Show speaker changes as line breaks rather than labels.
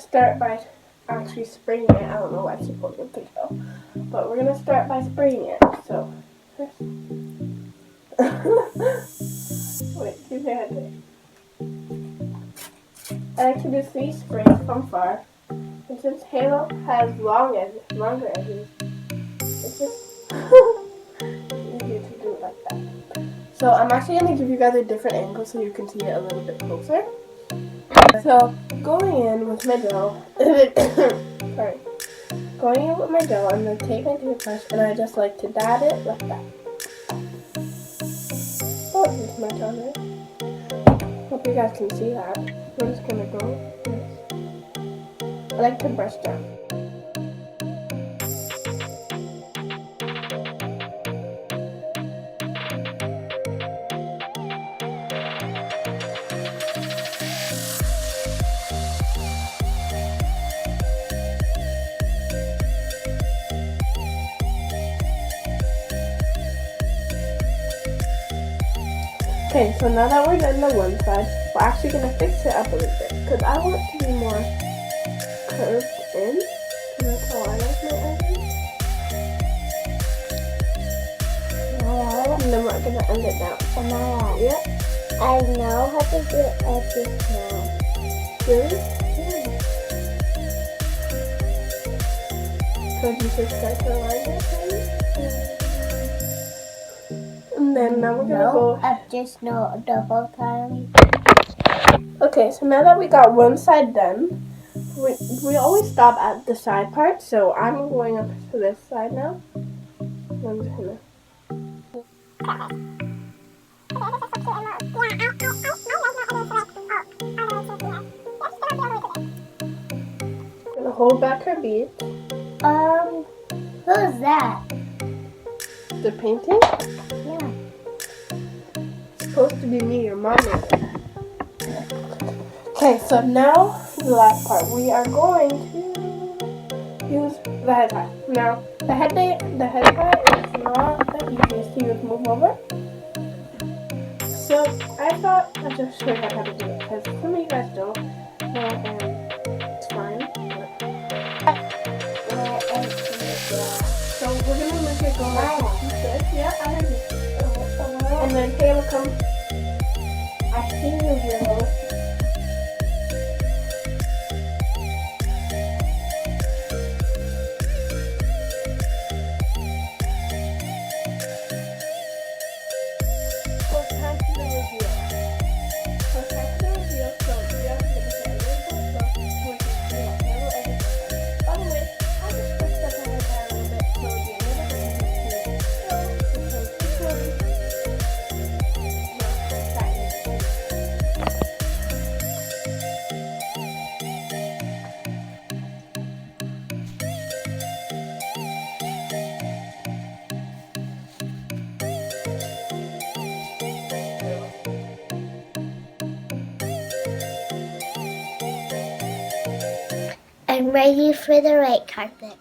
start by actually spraying it. I don't know why she pulled the though. But we're going to start by spraying it. So, first. Wait, keep your head there. I like to do 3 sprays from far. And since Halo has longer edges, it's just easier to do it like that. So I'm actually going to give you guys a different angle so you can see it a little bit closer. So going in with my dough, sorry, going in with my dough, I'm going to take my toothbrush and I just like to dab it like that. Oh, here's my tongue there. Hope you guys can see that. We're just going to go like this. I like to brush down. Okay, so now that we're done the one side, we're actually going to fix it up a little bit. Because I want it to be more curved in. Because that's how I like my edges. And then we're going to end it down. Yeah?
I know how to do edges now.
Really?
Yeah.
So you should start to line it, maybe? And then now we're going to go...
I just know the whole time.
Okay, so now that we got one side done, we always stop at the side part, so I'm going up to this side now. I'm just gonna... Gonna hold back her beads.
Who's that?
The painting?
Yeah.
It's supposed to be me, your mom made it. Okay, so now the last part. We are going to use the head tie. Now, the head tie is not the easiest to use. Move over. So, I thought I'd just show you how to do it, because some of you guys don't. It's fine. So, we're going to make it go like this. Yeah, I heard you. And then Taylor comes. I see you here, Lois.
I'm ready for the red carpet.